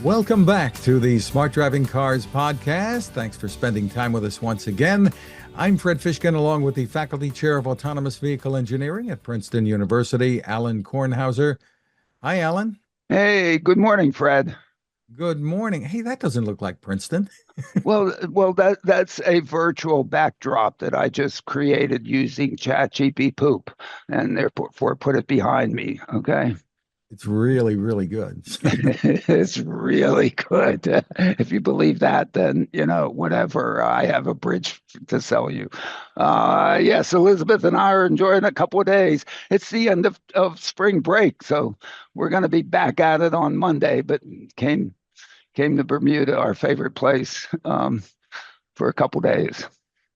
Welcome back to the Smart Driving Cars podcast. Thanks for spending time with us once again. I'm Fred Fishkin, along with the Faculty Chair of Autonomous Vehicle Engineering at Princeton University, Alain Kornhauser. Hi, Alain. Hey, good morning, Fred. Good morning. Hey, that doesn't look like Princeton. That's a virtual backdrop that I just created using ChatGPT poop, and therefore put it behind me. Okay, It's really, really good. it's really good. If you believe that, then whatever. I have a bridge to sell you. Yes, Elizabeth and I are enjoying a couple of days. It's the end of spring break, so we're going to be back at it on Monday. But came to Bermuda, our favorite place, for a couple days.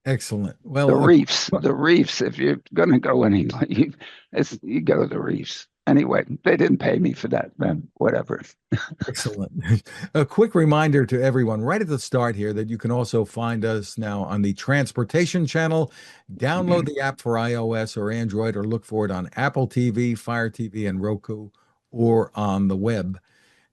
Excellent. The Well, reefs, the reefs. If you're going to go anywhere, you go to the reefs. Anyway, they didn't pay me for that, man. Whatever. excellent. A quick reminder to everyone right at the start here that you can also find us now on the Transportation Channel. Download the app for iOS or Android, or look for it on Apple TV, Fire TV, and Roku, or on the web.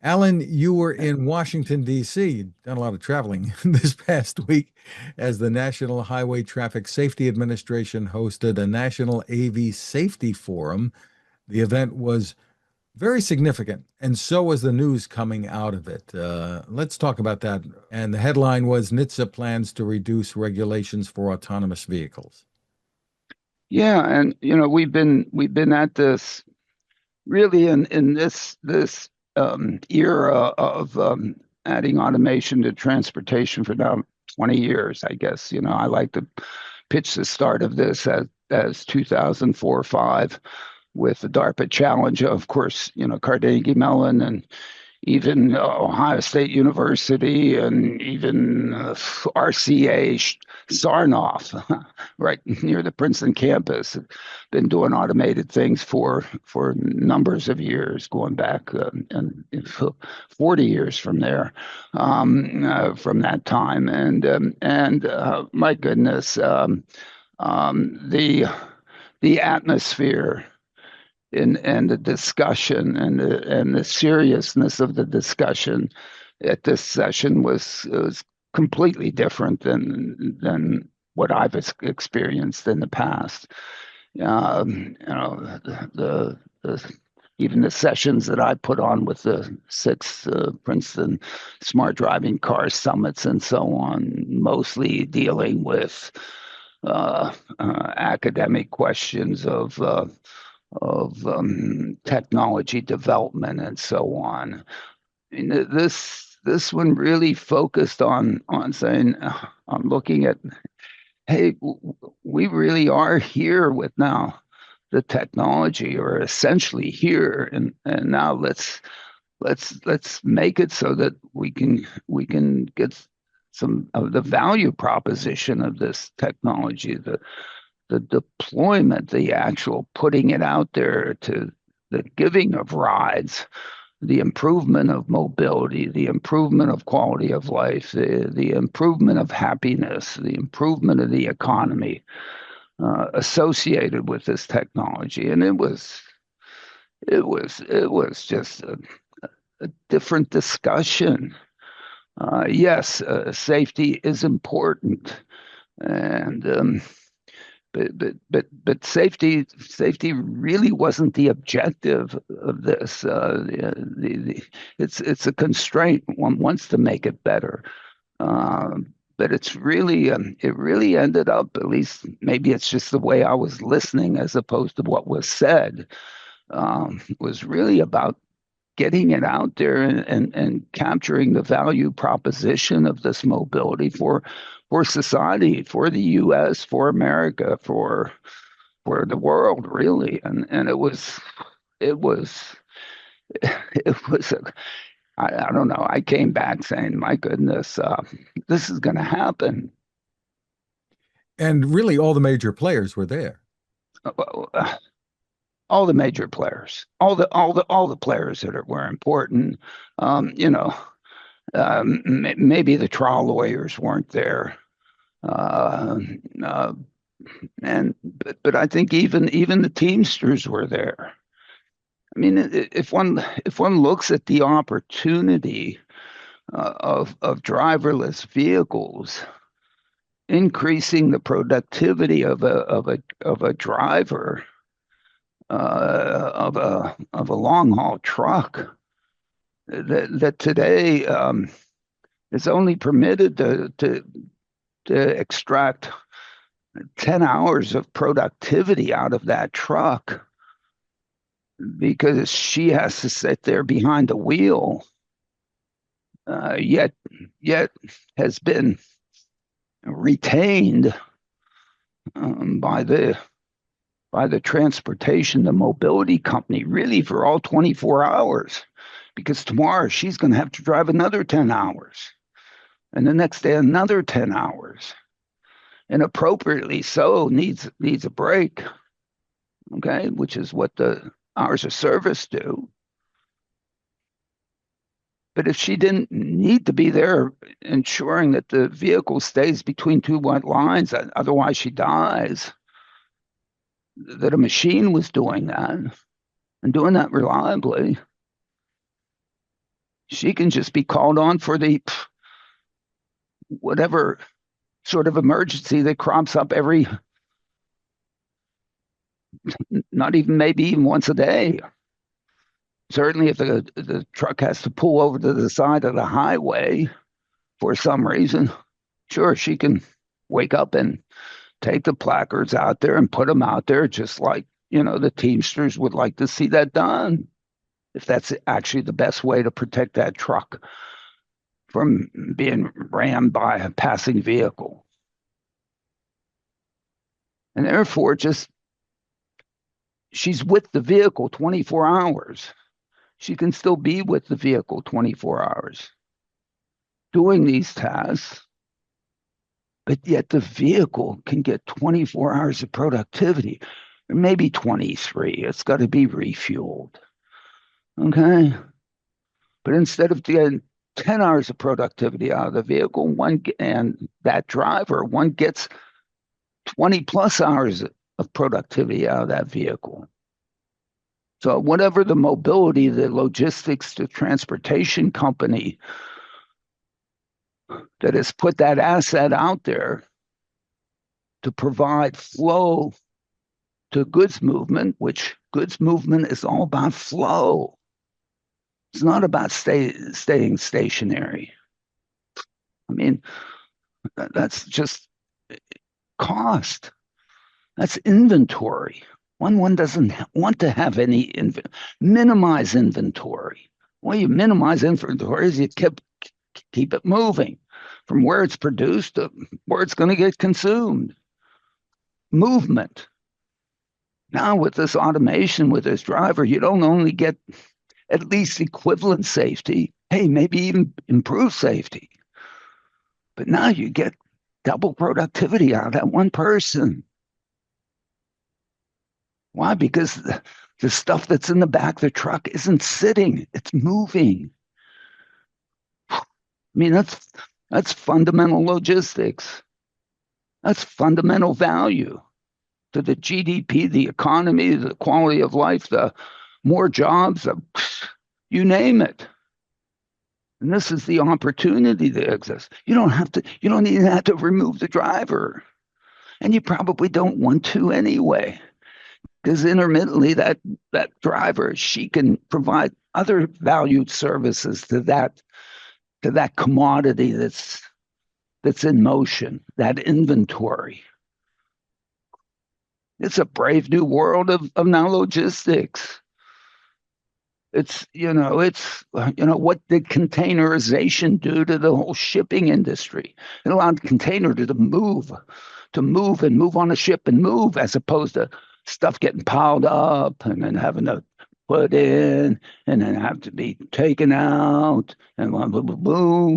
Alan, you were in Washington, D.C., done a lot of traveling this past week as the National Highway Traffic Safety Administration hosted a National AV Safety Forum. The event was very significant, and so was the news coming out of it. Let's talk about that. And the headline was NHTSA plans to reduce regulations for autonomous vehicles. Yeah, and we've been at this really in this era of adding automation to transportation for now 20 years, I guess. I like to pitch the start of this as 2004-5 with the DARPA challenge, of course, Carnegie Mellon and even Ohio State University and even RCA Sarnoff, right near the Princeton campus, been doing automated things for numbers of years, going back and 40 years from there, from that time, and my goodness, the atmosphere and the discussion and the seriousness of the discussion at this session was completely different than what I've experienced in the past. The even the sessions that I put on with the six Princeton Smart Driving Car Summits and so on, mostly dealing with academic questions of technology development and so on. I mean, this one really focused on saying, on looking at, hey, we really are here with now the technology, or essentially here, and now let's make it so that we can get some of the value proposition of this technology, the deployment, the actual putting it out there, to the giving of rides, the improvement of mobility, the improvement of quality of life, the improvement of happiness, the improvement of the economy associated with this technology. And it was just a different discussion. Yes, safety is important, and but safety really wasn't the objective of this. It's a constraint. One wants to make it better, but it really ended up, at least maybe it's just the way I was listening as opposed to what was said, was really about getting it out there and capturing the value proposition of this mobility for society, for the U.S., for America, for the world, really. And it was it was I don't know. I came back saying, my goodness, this is going to happen. And really, all the major players were there. Uh, All the major players, all the players that were important. Um, you know, Maybe the trial lawyers weren't there. Uh, uh, but I think even the Teamsters were there. I mean, if one looks at the opportunity, of driverless vehicles, increasing the productivity of a driver of a long haul truck that today is only permitted to extract 10 hours of productivity out of that truck because she has to sit there behind the wheel, yet has been retained by the transportation, the mobility company, really for all 24 hours, because tomorrow she's going to have to drive another 10 hours, and the next day another 10 hours, and appropriately so needs a break, okay, which is what the hours of service do. But if she didn't need to be there ensuring that the vehicle stays between two white lines, otherwise she dies, that a machine was doing that and doing that reliably, she can just be called on for the whatever sort of emergency that crops up every, not even maybe even once a day. Certainly, if the truck has to pull over to the side of the highway for some reason, sure, she can wake up and take the placards out there and put them out there, just like, the Teamsters would like to see that done, if that's actually the best way to protect that truck from being rammed by a passing vehicle. And therefore, just she's with the vehicle 24 hours. She can still be with the vehicle 24 hours doing these tasks, but yet the vehicle can get 24 hours of productivity, or maybe 23. It's got to be refueled. Okay. But instead of getting 10 hours of productivity out of the vehicle, and that driver, one gets 20 plus hours of productivity out of that vehicle. So whatever the mobility, the logistics, the transportation company that has put that asset out there to provide flow to goods movement, which goods movement is all about flow. It's not about staying stationary. I mean, that's just cost. That's inventory. One doesn't want to have any minimize inventory. Well, you minimize inventory is you keep it moving from where it's produced to where it's going to get consumed. Movement. Now with this automation, with this driver, you don't only get at least equivalent safety, hey, maybe even improved safety, but now you get double productivity out of that one person. Why? Because the stuff that's in the back of the truck isn't sitting, it's moving. I mean, that's fundamental logistics. That's fundamental value to the GDP, the economy, the quality of life, the more jobs, you name it. And this is the opportunity that exists. You don't even have to remove the driver. And you probably don't want to anyway. Because intermittently that driver, she can provide other valued services to that commodity that's in motion, that inventory. It's a brave new world of now logistics. It's what did containerization do to the whole shipping industry? It allowed the container to move and move on a ship and move, as opposed to stuff getting piled up and then having to put in and then have to be taken out and blah, blah, blah, blah.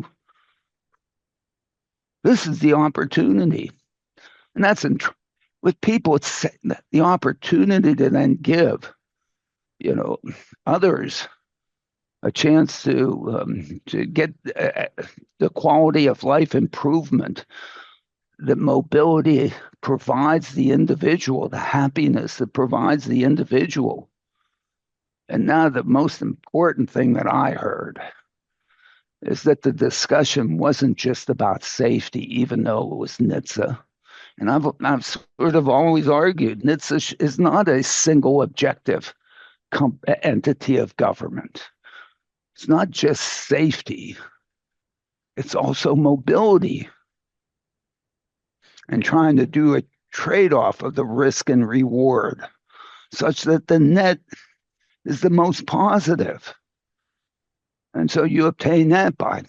This is the opportunity. And that's with people, it's the opportunity to then give, others a chance to get the quality of life improvement that mobility provides the individual, the happiness that provides the individual. And now the most important thing that I heard, is that the discussion wasn't just about safety, even though it was NHTSA. And I've sort of always argued NHTSA is not a single objective entity of government. It's not just safety, it's also mobility and trying to do a trade off of the risk and reward such that the net is the most positive. And so you obtain that by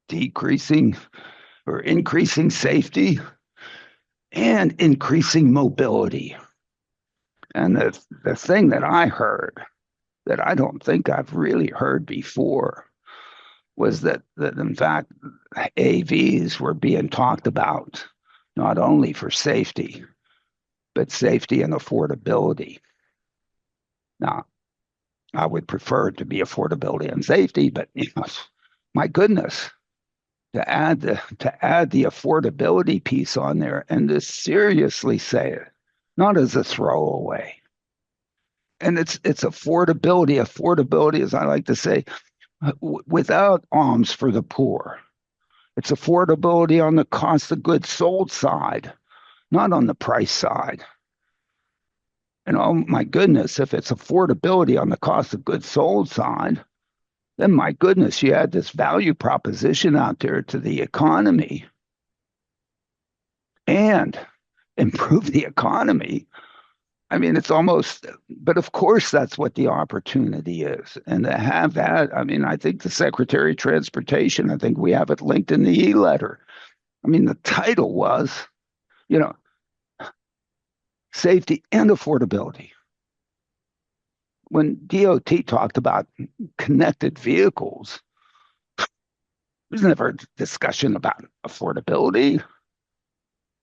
decreasing or increasing safety and increasing mobility. And the thing that I heard that I don't think I've really heard before was that in fact AVs were being talked about not only for safety, but safety and affordability. Now, I would prefer it to be affordability and safety, but my goodness, to add the affordability piece on there and to seriously say it, not as a throwaway. And it's affordability. Affordability, as I like to say, without alms for the poor. It's affordability on the cost of goods sold side, not on the price side. And oh my goodness, if it's affordability on the cost of goods sold side, then my goodness, you add this value proposition out there to the economy and improve the economy. I mean, it's almost, but of course, that's what the opportunity is. And to have that, I mean, I think the Secretary of Transportation, I think we have it linked in the e-letter. I mean, the title was, you know, safety and affordability. When DOT talked about connected vehicles, there's never a discussion about affordability.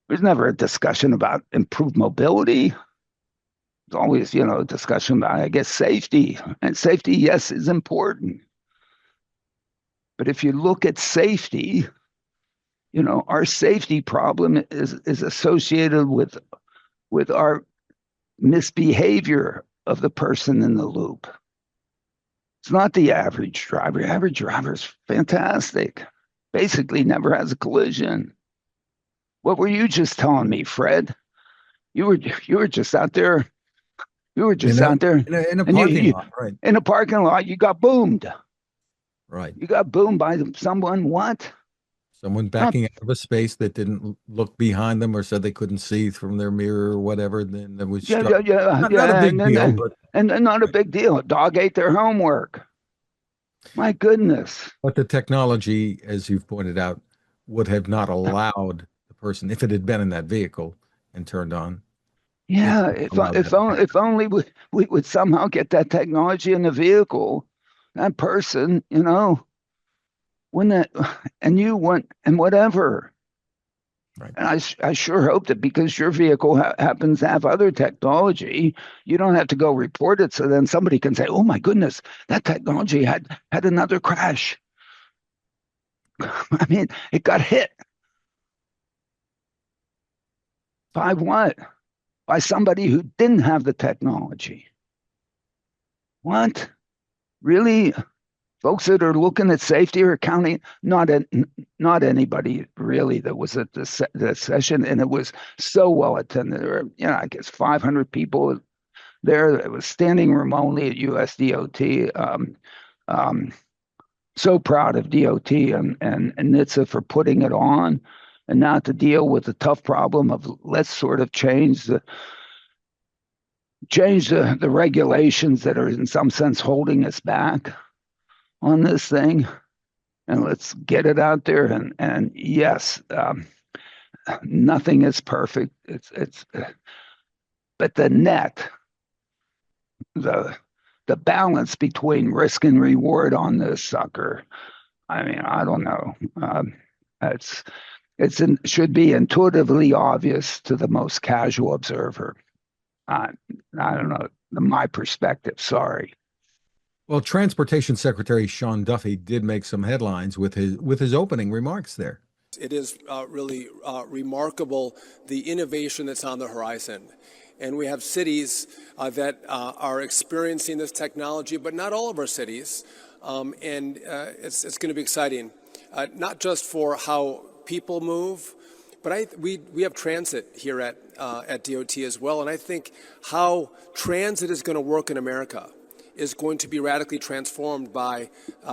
There's never a discussion about improved mobility. There's always, a discussion about, I guess, safety. And safety, yes, is important. But if you look at safety, our safety problem is associated with our misbehavior of the person in the loop. It's not the average driver. Average driver is fantastic. Basically never has a collision. What were you just telling me, Fred? You were just out there. You were just out there in a parking lot, right? In a parking lot, you got boomed. Right. You got boomed by someone. What? Someone backing out of a space that didn't look behind them or said they couldn't see from their mirror or whatever. Then it was struck. Not a big deal, and not a big deal. A dog ate their homework. My goodness. But the technology, as you've pointed out, would have not allowed the person, if it had been in that vehicle and turned on. Yeah, if only we would somehow get that technology in the vehicle, that person, when that, and you want, and whatever. Right. And I sure hope that because your vehicle happens to have other technology, you don't have to go report it. So then somebody can say, oh my goodness, that technology had another crash. I mean, it got hit. By what? By somebody who didn't have the technology. What? Really? Folks that are looking at safety are counting, not anybody really that was at this session, and it was so well attended. There were, I guess 500 people there. It was standing room only at USDOT. So proud of DOT and NHTSA for putting it on, and now to deal with the tough problem of let's sort of change the regulations that are in some sense holding us back on this thing, and let's get it out there. And yes, nothing is perfect. But the net, the balance between risk and reward on this sucker, I mean, I don't know. Should be intuitively obvious to the most casual observer. I don't know, my perspective. Sorry. Well, Transportation Secretary Sean Duffy did make some headlines with his opening remarks there. It is really remarkable, the innovation that's on the horizon. And we have cities that are experiencing this technology, but not all of our cities. and it's going to be exciting, not just for how people move, but we have transit here at DOT as well, and I think how transit is going to work in America is going to be radically transformed by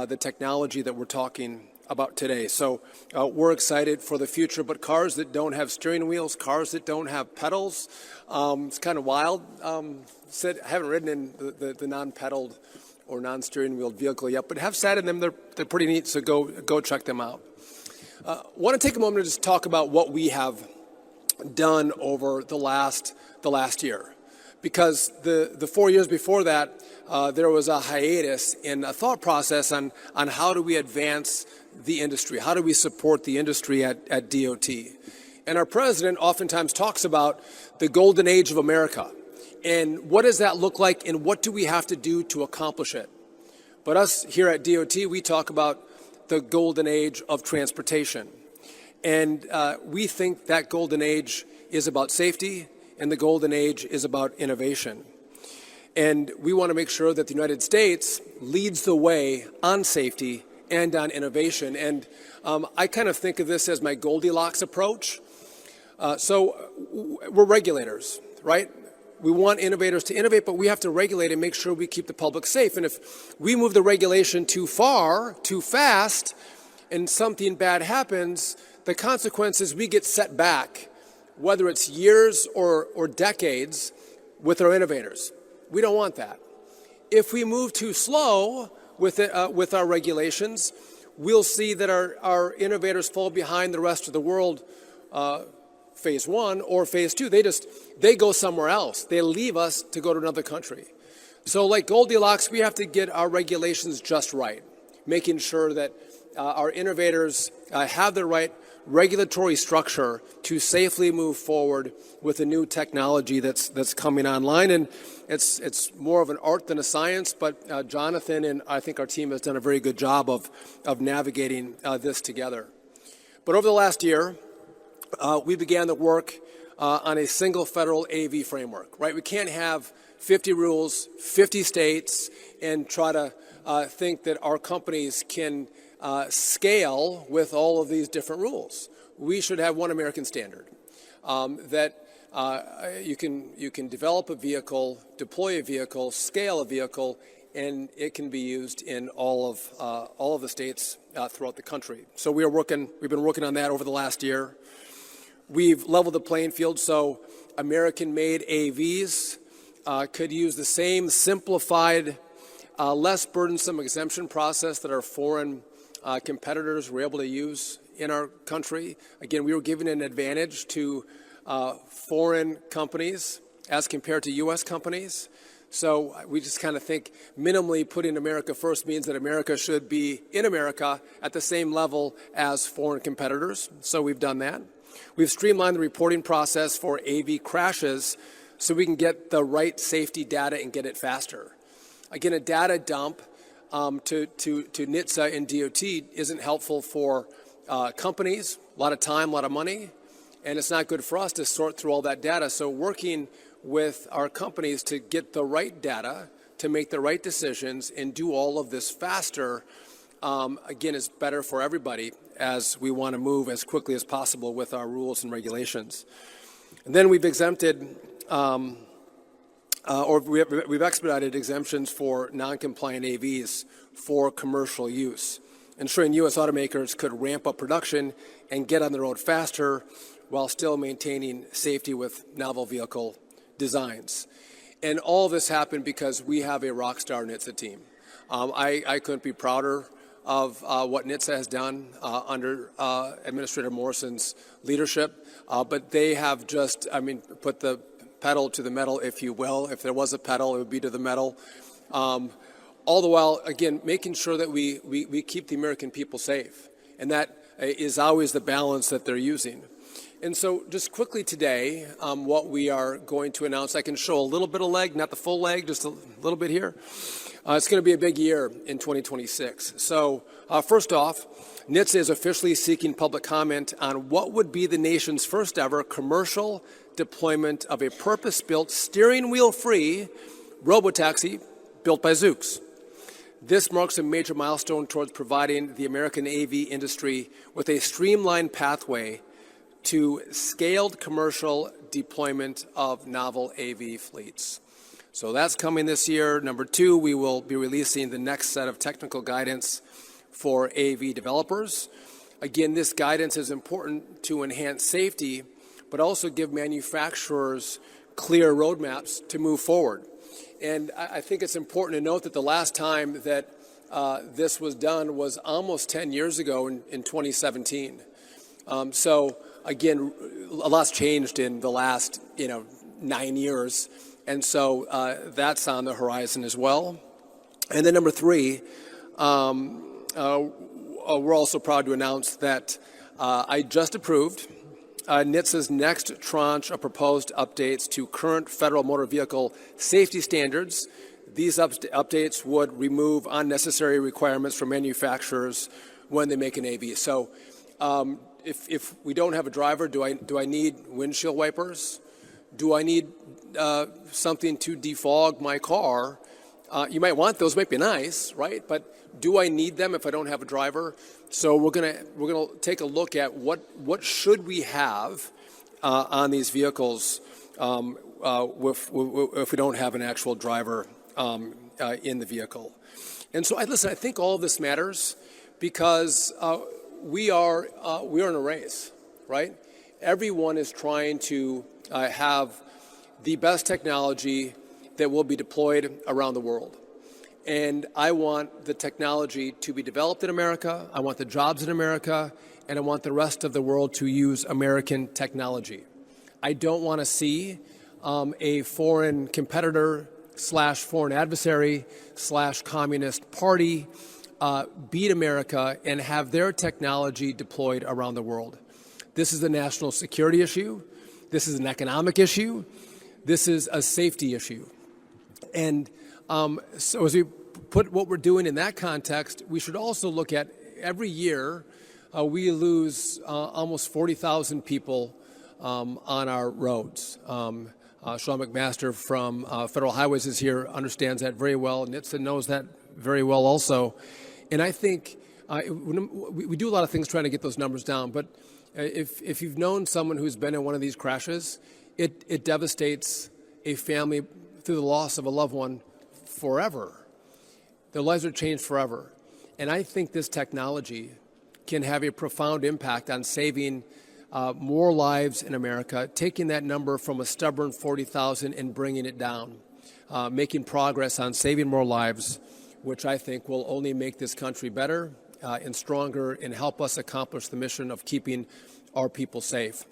the technology that we're talking about today. So we're excited for the future, but cars that don't have steering wheels, cars that don't have pedals, it's kind of wild. I haven't ridden in the non-pedaled or non-steering wheel vehicle yet, but have sat in them. They're pretty neat, so go check them out. Want to take a moment to just talk about what we have done over the last year, because the 4 years before that, there was a hiatus in a thought process on how do we advance the industry, how do we support the industry at DOT. And our president oftentimes talks about the golden age of America, and what does that look like, and what do we have to do to accomplish it. But us here at DOT, we talk about the golden age of transportation. And we think that golden age is about safety, and the golden age is about innovation. And we want to make sure that the United States leads the way on safety and on innovation. And I kind of think of this as my Goldilocks approach. So we're regulators, right? We want innovators to innovate, but we have to regulate and make sure we keep the public safe. And if we move the regulation too far, too fast, and something bad happens, the consequence is we get set back, whether it's years or decades, with our innovators. We don't want that. If we move too slow with our regulations, we'll see that our innovators fall behind the rest of the world, phase one or phase two. They go somewhere else. They leave us to go to another country. So like Goldilocks, we have to get our regulations just right, making sure that our innovators have the right regulatory structure to safely move forward with the new technology that's coming online. And it's more of an art than a science, but Jonathan and I think our team has done a very good job of navigating this together. But over the last year, we began the work on a single federal AV framework, right? We can't have 50 rules, 50 states, and try to think that our companies can scale with all of these different rules. We should have one American standard that you can develop a vehicle, deploy a vehicle, scale a vehicle, and it can be used in all of the states throughout the country. So we've been working on that over the last year. We've leveled the playing field so American-made AVs could use the same simplified, less burdensome exemption process that our foreign competitors were able to use in our country. Again, we were giving an advantage to foreign companies as compared to U.S. companies. So we just kind of think minimally putting America first means that America should be in America at the same level as foreign competitors. So we've done that. We've streamlined the reporting process for AV crashes so we can get the right safety data and get it faster. Again, a data dump to NHTSA and DOT isn't helpful for companies, a lot of time, a lot of money, and it's not good for us to sort through all that data. So working with our companies to get the right data, to make the right decisions and do all of this faster, again, is better for everybody as we want to move as quickly as possible with our rules and regulations. And then we've exempted we've expedited exemptions for non-compliant AVs for commercial use, ensuring U.S. automakers could ramp up production and get on the road faster while still maintaining safety with novel vehicle designs. And all this happened because we have a rock star NHTSA team. I couldn't be prouder of what NHTSA has done under Administrator Morrison's leadership, but they have just, put the pedal to the metal, if you will. If there was a pedal, it would be to the metal. All the while, again, making sure that we keep the American people safe. And that is always the balance that they're using. And so just quickly today, what we are going to announce, I can show a little bit of leg, not the full leg, just a little bit here. It's going to be a big year in 2026. So first off, NHTSA is officially seeking public comment on what would be the nation's first ever commercial deployment of a purpose-built, steering wheel-free robotaxi built by Zoox. This marks a major milestone towards providing the American AV industry with a streamlined pathway to scaled commercial deployment of novel AV fleets. So that's coming this year. Number two, we will be releasing the next set of technical guidance for AV developers. Again, this guidance is important to enhance safety, but also give manufacturers clear roadmaps to move forward. And I think it's important to note that the last time that this was done was almost 10 years ago in 2017. So again, a lot's changed in the last 9 years, and so that's on the horizon as well. And then number three, we're also proud to announce that I just approved NHTSA's next tranche of proposed updates to current federal motor vehicle safety standards. These updates would remove unnecessary requirements for manufacturers when they make an AV. So if we don't have a driver, do I need windshield wipers? Do I need something to defog my car? You might want those, might be nice, right? But do I need them if I don't have a driver? So we're gonna take a look at what should we have on these vehicles if we don't have an actual driver in the vehicle. And so I think all of this matters because we are in a race, right? Everyone is trying to have the best technology that will be deployed around the world. And I want the technology to be developed in America, I want the jobs in America, and I want the rest of the world to use American technology. I don't want to see a foreign competitor / foreign adversary / communist party beat America and have their technology deployed around the world. This is a national security issue. This is an economic issue. This is a safety issue. And so as we put what we're doing in that context, we should also look at every year we lose almost 40,000 people on our roads. Sean McMaster from Federal Highways is here, understands that very well. NHTSA knows that very well also. And I think we do a lot of things trying to get those numbers down, but if you've known someone who's been in one of these crashes, it devastates a family through the loss of a loved one forever. Their lives are changed forever. And I think this technology can have a profound impact on saving more lives in America, taking that number from a stubborn 40,000 and bringing it down, making progress on saving more lives, which I think will only make this country better and stronger and help us accomplish the mission of keeping our people safe.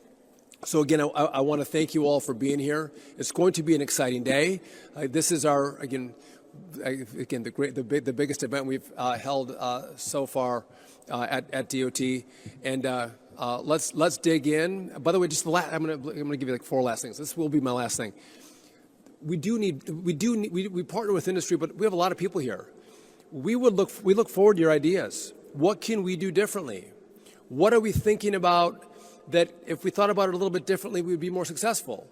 So again, I want to thank you all for being here. It's going to be an exciting day. This is our, the biggest event we've held so far at DOT. And let's dig in. By the way, just I'm going to give you like 4 last things. This will be my last thing. We partner with industry, but we have a lot of people here. We look forward to your ideas. What can we do differently? What are we thinking about that if we thought about it a little bit differently, we would be more successful?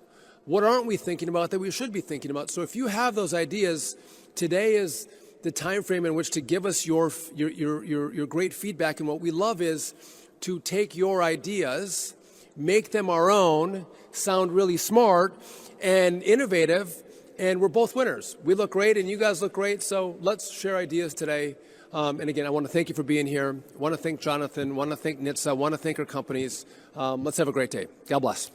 What aren't we thinking about that we should be thinking about? So if you have those ideas, today is the time frame in which to give us your great feedback. And what we love is to take your ideas, make them our own, sound really smart and innovative, and we're both winners. We look great and you guys look great, so let's share ideas today. And again, I want to thank you for being here. I want to thank Jonathan, I want to thank NHTSA, I want to thank our companies. Let's have a great day. God bless.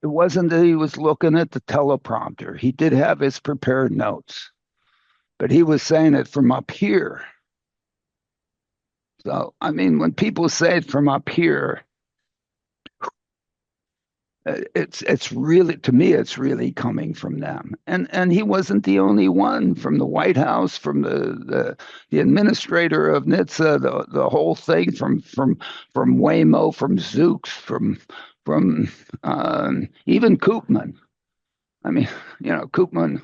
It wasn't that he was looking at the teleprompter. He did have his prepared notes, but he was saying it from up here. So, I mean, when people say it from up here, it's really, to me, it's really coming from them. And he wasn't the only one. From the White House, from the administrator of NHTSA, the whole thing, from Waymo, from Zooks, from even Koopman. I mean, Koopman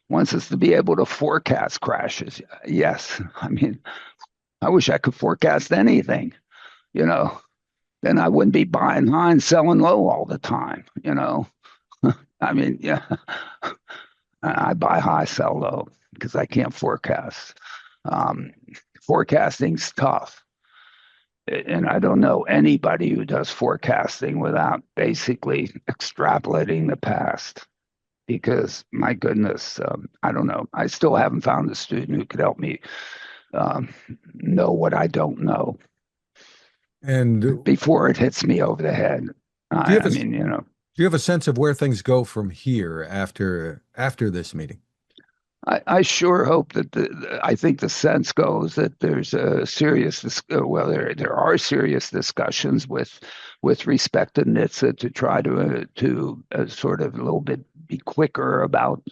wants us to be able to forecast crashes. Yes, I mean, I wish I could forecast anything, Then I wouldn't be buying high and selling low all the time, I mean, yeah, I buy high, sell low because I can't forecast. Um, Forecasting's tough. And I don't know anybody who does forecasting without basically extrapolating the past. Because my goodness, I don't know. I still haven't found a student who could help me um, know what I don't know And before it hits me over the head. do you have I a mean, do you have a sense of where things go from here after this meeting? I sure hope that I think the sense goes that there's a serious, well, there are serious discussions with respect to NHTSA to try to sort of a little bit be quicker about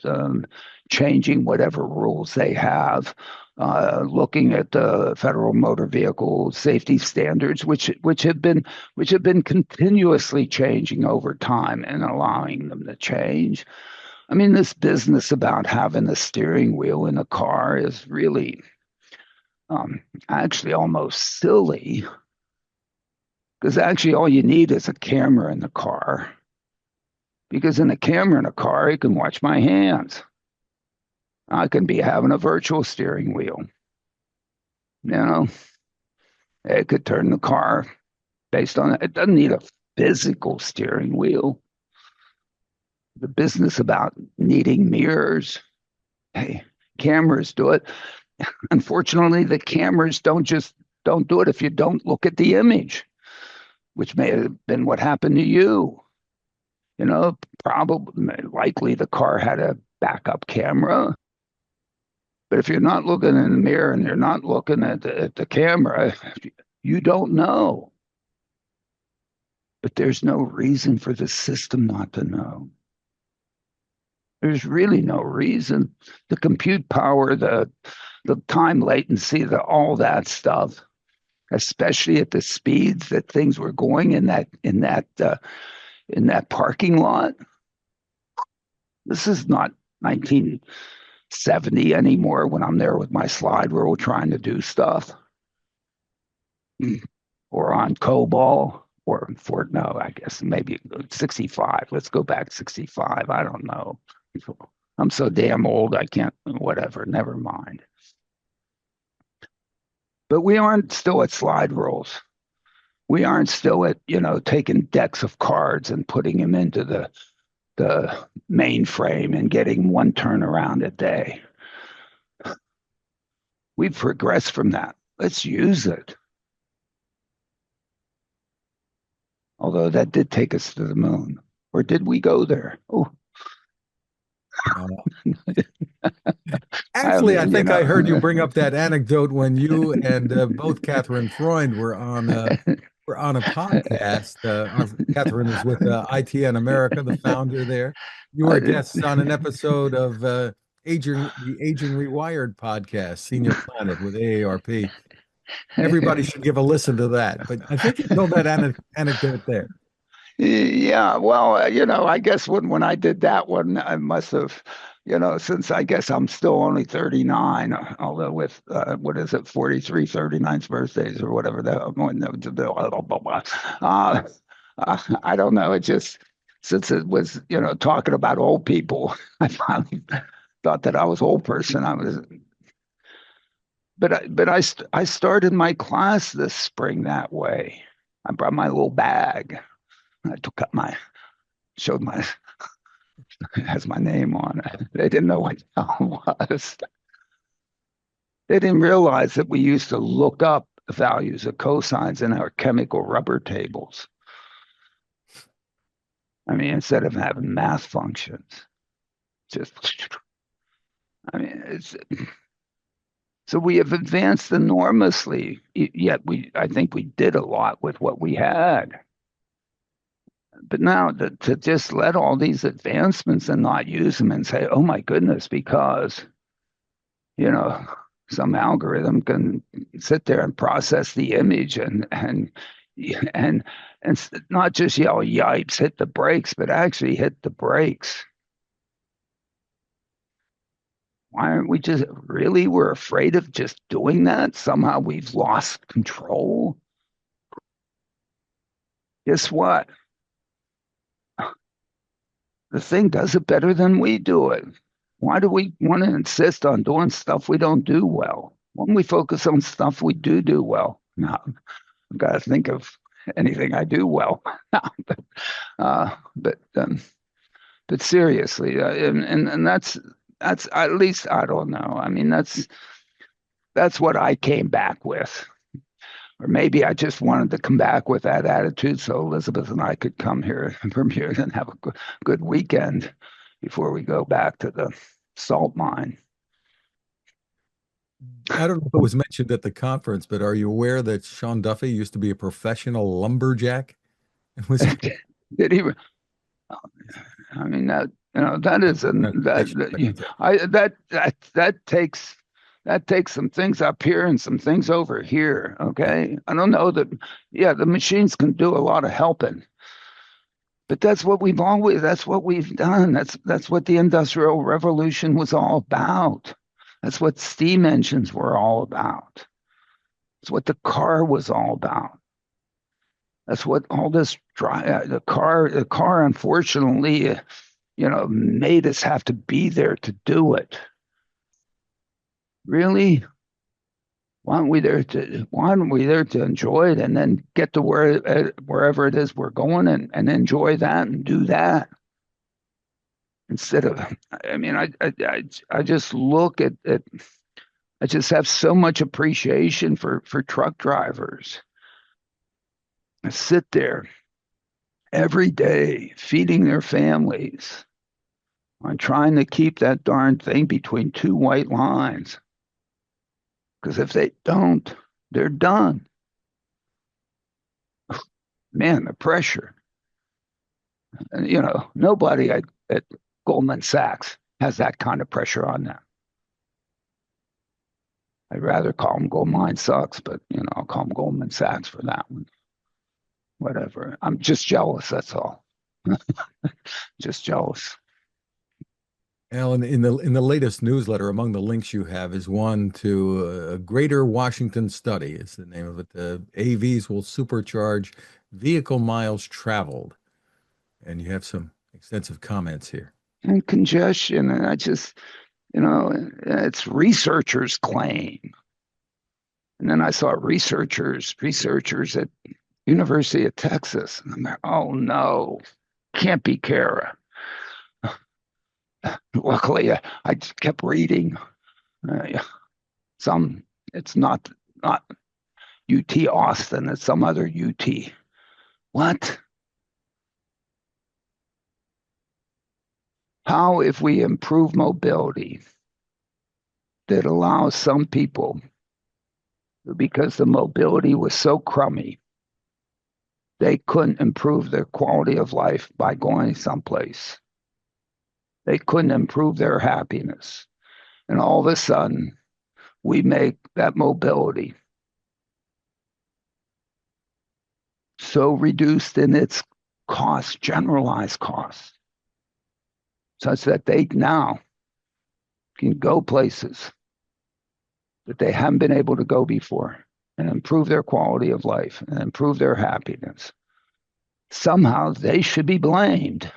changing whatever rules they have, looking at the federal motor vehicle safety standards, which have been continuously changing over time and allowing them to change. I mean, this business about having a steering wheel in a car is really actually almost silly because actually all you need is a camera in the car. Because in a camera in a car, you can watch my hands. I can be having a virtual steering wheel. You know, it could turn the car based on it. It doesn't need a physical steering wheel. The business about needing mirrors, hey, cameras do it. Unfortunately, the cameras don't do it if you don't look at the image, which may have been what happened to you. You know, probably likely the car had a backup camera, but if you're not looking in the mirror and you're not looking at the camera, you don't know. But there's no reason for the system not to know. There's really no reason. The compute power, the time latency, all that stuff, especially at the speeds that things were going in that parking lot. This is not 1970 anymore when I'm there with my slide rule trying to do stuff, or on COBOL or Fort. No, I guess maybe 65. Let's go back 65. I don't know. I'm so damn old. I can't. Whatever. Never mind. But we aren't still at slide rules. We aren't still at, taking decks of cards and putting them into the mainframe and getting one turnaround a day. We've progressed from that. Let's use it. Although that did take us to the moon. Or did we go there? Oh, Uh, Actually, I think I heard you bring up that anecdote when you and both Katherine Freund were on a podcast. Katherine is with ITN America, the founder there. You were guests on an episode of the Aging Rewired podcast, Senior Planet with AARP. Everybody should give a listen to that. But I think you told that anecdote there. Yeah, well, I guess when I did that one, I must have, since I guess I'm still only 39, although with, what is it, 43, 39th birthdays or whatever I don't know. It just, since it was, talking about old people, I finally thought that I was old person. I started my class this spring that way. I brought my little bag. I took up showed my, has my name on it. They didn't know what the hell it was. They didn't realize that we used to look up the values of cosines in our chemical rubber tables. I mean, instead of having math functions, just, I mean, so we have advanced enormously, yet I think we did a lot with what we had. But now to just let all these advancements and not use them and say, oh my goodness, because, some algorithm can sit there and process the image and not just yell, yipes, hit the brakes, but actually hit the brakes. Why aren't we just really, we're afraid of just doing that? Somehow we've lost control. Guess what? the thing does it better than we do it. Why do we want to insist on doing stuff we don't do well? Why don't we focus on stuff we do well? Now, I've got to think of anything I do well. but, uh, but, um, but seriously, and that's at least I don't know. I mean, that's what I came back with. Or maybe I just wanted to come back with that attitude so Elizabeth and I could come here in Bermuda and have a good weekend before we go back to the salt mine. I don't know if it was mentioned at the conference, but are you aware that Sean Duffy used to be a professional lumberjack? It was Did he? I mean that is that takes some things up here and some things over here. Okay, I don't know that. Yeah, the machines can do a lot of helping, but that's what we've done. That's what the Industrial Revolution was all about. That's what steam engines were all about. That's what the car was all about. That's what all this the car unfortunately made us have to be there to do it. Really? Why aren't we there to enjoy it and then get to wherever it is we're going and enjoy that and do that? Instead of, I mean, I just look at I just have so much appreciation for truck drivers. I sit there every day feeding their families on trying to keep that darn thing between two white lines. Because if they don't, they're done. Man, the pressure. And, nobody at Goldman Sachs has that kind of pressure on them. I'd rather call them Goldman Sachs, but, I'll call them Goldman Sachs for that one. Whatever. I'm just jealous, that's all. Just jealous. Alan, in the latest newsletter, among the links you have is one to a Greater Washington study. It's the name of it. AVs will supercharge vehicle miles traveled, and you have some extensive comments here. And congestion, and I just, it's researchers' claim, and then I saw researchers at University of Texas, and I'm like, oh no, can't be Kara. Luckily, I just kept reading. It's not UT Austin, it's some other UT. What? How, if we improve mobility, that allows some people, because the mobility was so crummy, they couldn't improve their quality of life by going someplace. They couldn't improve their happiness. And all of a sudden, we make that mobility so reduced in its cost, generalized cost, such that they now can go places that they haven't been able to go before and improve their quality of life and improve their happiness. Somehow they should be blamed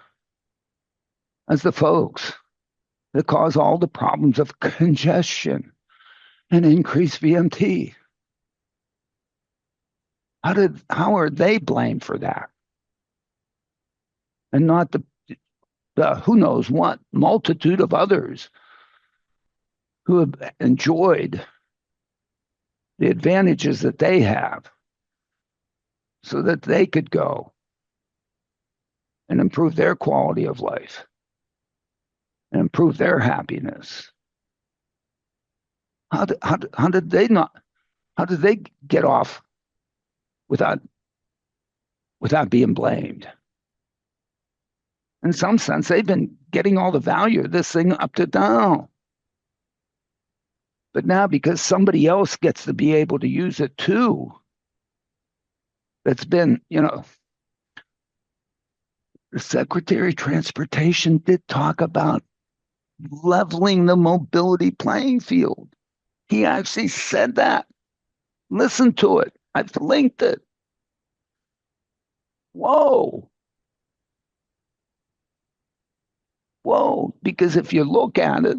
as the folks that cause all the problems of congestion and increased VMT. How are they blamed for that? And not the who knows what multitude of others who have enjoyed the advantages that they have so that they could go and improve their quality of life and improve their happiness. How did they get off without being blamed? In some sense, they've been getting all the value of this thing up to now. But now, because somebody else gets to be able to use it too, that's been, the Secretary of Transportation did talk about leveling the mobility playing field. He actually said that. Listen to it. I've linked it. Whoa. Whoa, because if you look at it,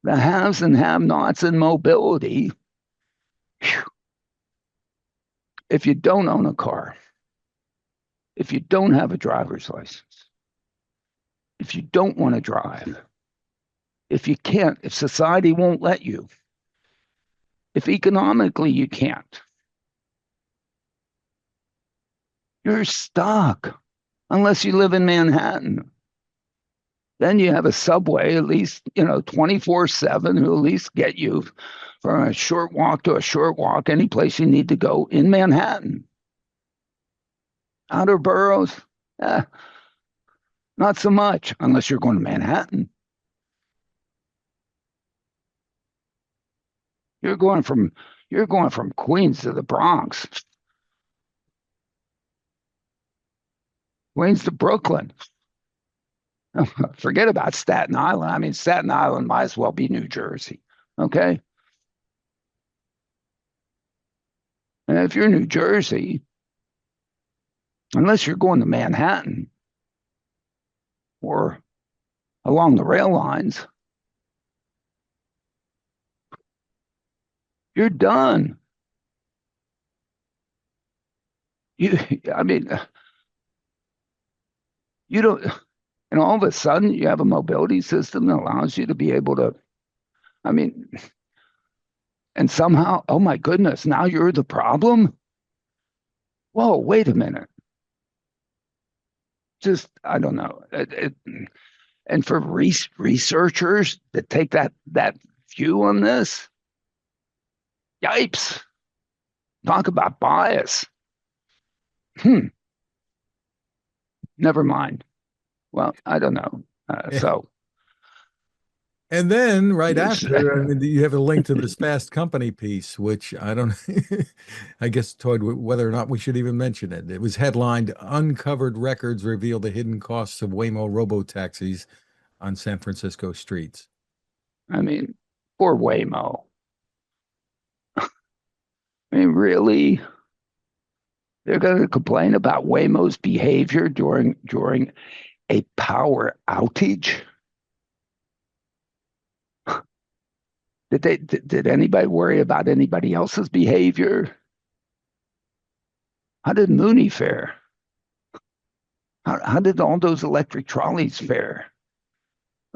the haves and have-nots in mobility, whew, if you don't own a car, if you don't have a driver's license, if you don't want to drive, if you can't, if society won't let you, if economically you can't, you're stuck unless you live in Manhattan. Then you have a subway, at least, 24/7, who at least get you from a short walk to a short walk, any place you need to go in Manhattan. Outer boroughs, eh, not so much, unless you're going to Manhattan. You're going from Queens to the Bronx, Queens to Brooklyn. Forget about Staten Island. I mean, Staten Island might as well be New Jersey. Okay. And if you're New Jersey, unless you're going to Manhattan or along the rail lines, you're done. I mean, you don't, and all of a sudden you have a mobility system that allows you to be able to, I mean, and somehow, oh my goodness, now you're the problem? Whoa, wait a minute. Just, I don't know. And for researchers that take that view on this, yipes. Talk about bias. Never mind. Well, I don't know. So, And then right after, I mean, you have a link to this Fast Company piece, which I don't, I guess toyed with whether or not we should even mention it. It was headlined "Uncovered Records Reveal the Hidden Costs of Waymo Robotaxis on San Francisco Streets." I mean, poor Waymo. I mean, really? They're going to complain about Waymo's behavior during a power outage? Did anybody worry about anybody else's behavior? How did Mooney fare? How did all those electric trolleys fare?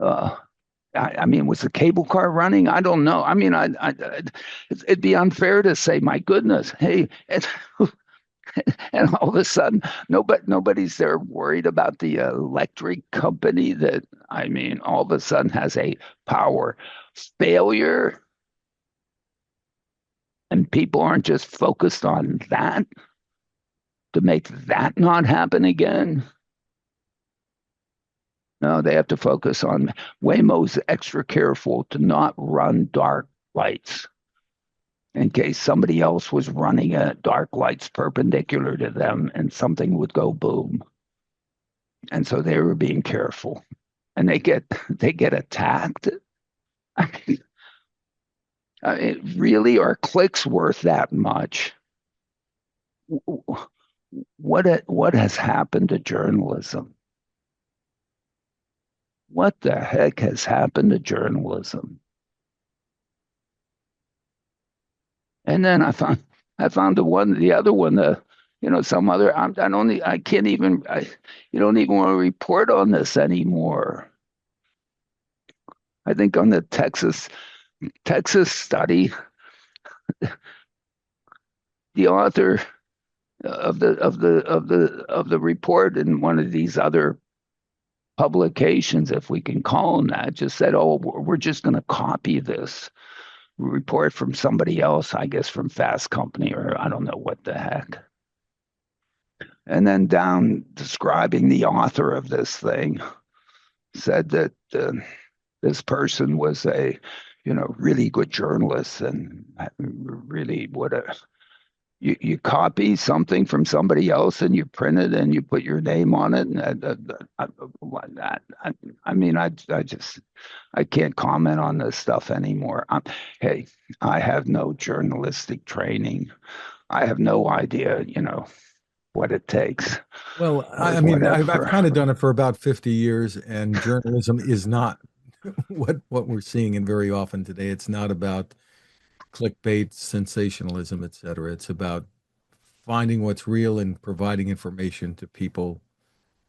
I mean, was the cable car running? I don't know. I mean, it'd be unfair to say, my goodness, hey, and all of a sudden, nobody's there worried about the electric company that, I mean, all of a sudden has a power failure, and people aren't just focused on that to make that not happen again. No, they have to focus on Waymo's extra careful to not run dark lights in case somebody else was running dark lights perpendicular to them and something would go boom. And so they were being careful. And they get attacked. I mean, really, are clicks worth that much? What has happened to journalism? What the heck has happened to journalism? And then I found the other one, some other. I can't even. You don't even want to report on this anymore. I think on the Texas study, the author of the report in one of these other publications, if we can call them that, just said, "Oh, we're just going to copy this report from somebody else, I guess from Fast Company, or I don't know what the heck." And then down describing the author of this thing said that this person was a, really good journalist and really would have. You copy something from somebody else and you print it and you put your name on it. And I mean, I can't comment on this stuff anymore. Hey, I have no journalistic training. I have no idea, what it takes Well, or I mean, I've whatever. kind of done it for about 50 years, and journalism is not what we're seeing in very often today. It's not about clickbait, sensationalism, et cetera. It's about finding what's real and providing information to people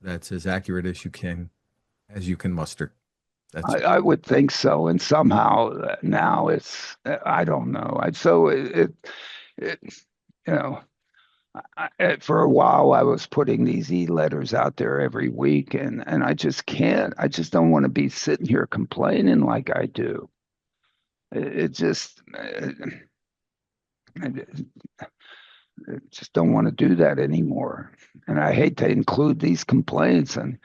that's as accurate as you can muster. That's I would think so, and somehow now it's I don't know. It you know for a while I was putting these e-letters out there every week, and I just can't. I just don't want to be sitting here complaining like I do. It just I just don't want to do that anymore. And I hate to include these complaints. And,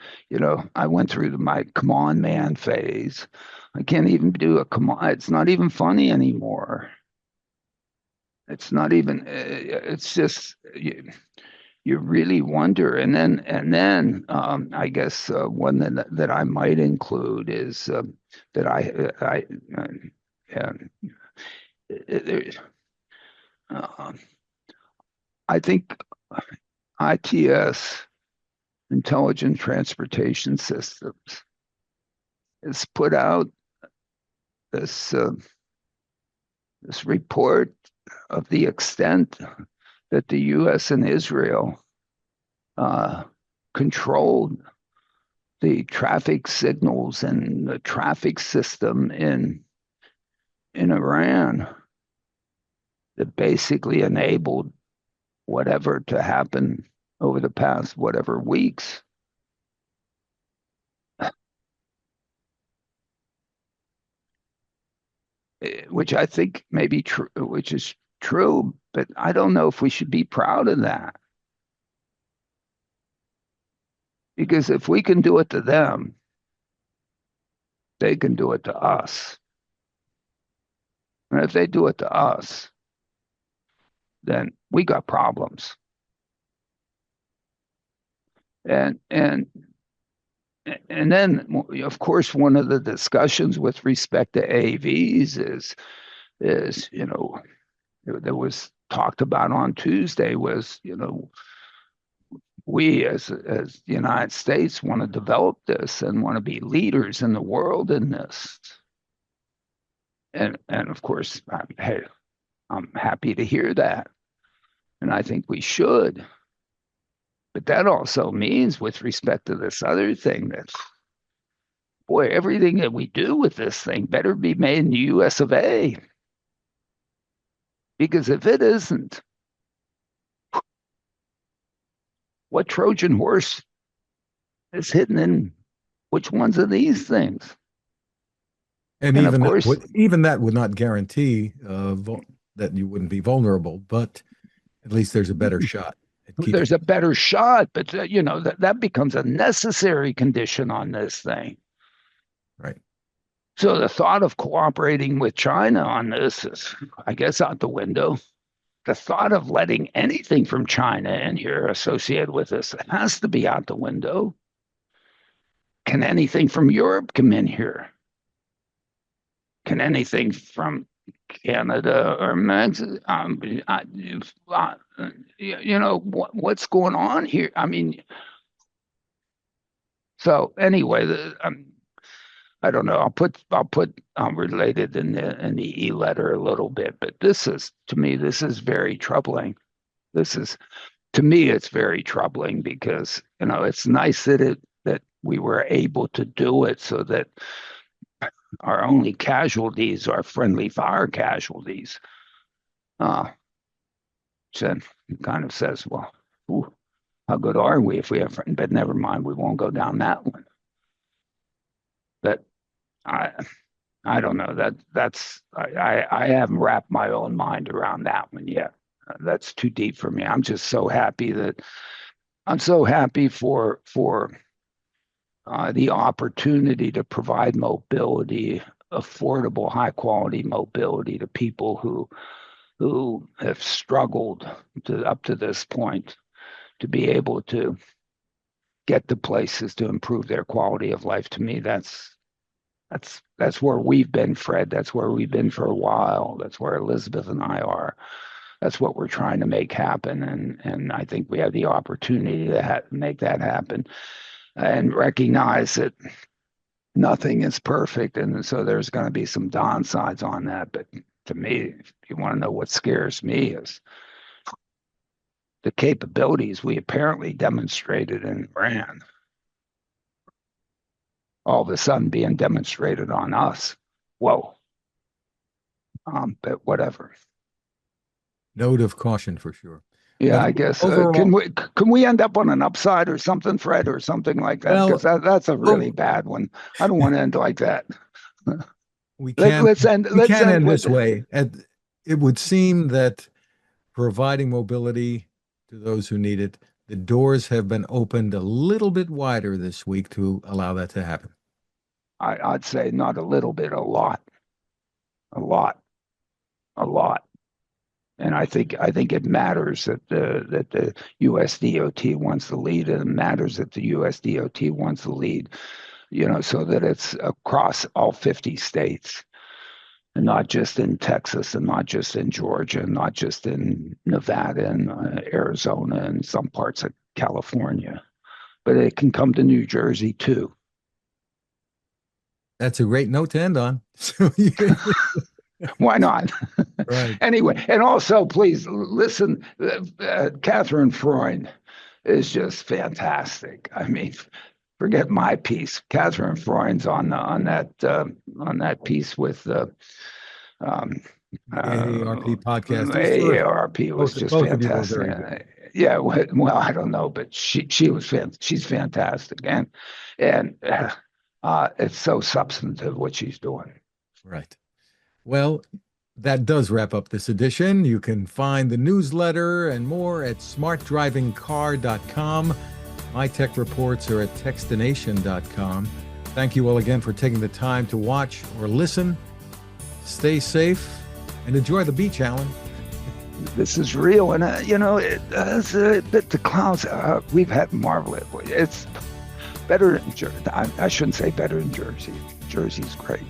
I went through my come on man phase. I can't even do a come on. It's not even funny anymore. It's not even, it's just, you really wonder. And then I guess one that I might include is that yeah, it, uh, I think ITS, Intelligent Transportation Systems, has put out this this report of the extent that the U.S. and Israel uh, controlled the traffic signals and the traffic system in Iran that basically enabled whatever to happen over the past whatever weeks. Which I think may be true, which is true, but I don't know if we should be proud of that. Because if we can do it to them, they can do it to us. And if they do it to us, then we got problems. And and and then, of course, one of the discussions with respect to AVs is that was talked about on Tuesday was we as the United States want to develop this and want to be leaders in the world in this. And of course, hey, I'm happy to hear that. And I think we should. But that also means, with respect to this other thing, that, boy, everything that we do with this thing better be made in the US of A. Because if it isn't, what Trojan horse is hidden in which ones of these things? and And of even course, that would not guarantee that you wouldn't be vulnerable, but at least there's a better shot at keeping there's a better shot, but that becomes a necessary condition on this thing. right. So the thought of cooperating with China on this is, I guess, out the window. The thought of letting anything from China in here associated with this has to be out the window. Can anything from Europe come in here? Can anything from Canada or Mexico? What's going on here? I mean, so anyway, I don't know. I'll put related in the e-letter a little bit, but to me this is very troubling. This is to me it's very troubling because it's nice that we were able to do it so that our only casualties are friendly fire casualties. Uh, so it kind of says, well, ooh, how good are we if we have friends? But never mind, we won't go down that one. But I I don't know I haven't wrapped my own mind around that one yet. That's too deep for me. I'm so happy for the opportunity to provide mobility, affordable, high quality mobility to people who have struggled up to this point to be able to get to places to improve their quality of life. To me, that's where we've been, Fred. That's where we've been for a while. That's where Elizabeth and I are. that's what we're trying to make happen, and I think we have the opportunity to make that happen, and recognize that nothing is perfect, and so there's going to be some downsides on that. But to me, if you want to know what scares me, is the capabilities we apparently demonstrated in Iran all of a sudden being demonstrated on us. Whoa. But whatever. Note of caution for sure. Yeah, But I guess. overall, Can we end up on an upside or something, Fred, or something like that? well, Because that's a really bad one. I don't want to end like that. we Let, can let's end. we Let's can end end with. this way. It would seem that providing mobility to those who need it, the doors have been opened a little bit wider this week to allow that to happen. I'd say not a little bit, a lot, a lot, a lot. And I think it matters that the U.S. DOT wants to lead, and it matters that the U.S. DOT wants to lead, so that it's across all 50 states, and not just in Texas, and not just in Georgia, and not just in Nevada and Arizona and some parts of California, but it can come to New Jersey too. That's a great note to end on. Why not? Right. Anyway, and also please listen, Katherine Freund is just fantastic. I mean, forget my piece. Katherine Freund's on that piece with AARP podcast. AARP was just Both of you were very good. fantastic. Yeah, well, I don't know, but she's fantastic, and it's so substantive what she's doing. Right. Well, that does wrap up this edition. You can find the newsletter and more at smartdrivingcar.com. My tech reports are at techstination.com. Thank you all again for taking the time to watch or listen. Stay safe and enjoy the beach, Alan. This is real, and it's a bit the clouds. We've had marvelous. It's better in Jersey. I shouldn't say better in Jersey. Jersey's great.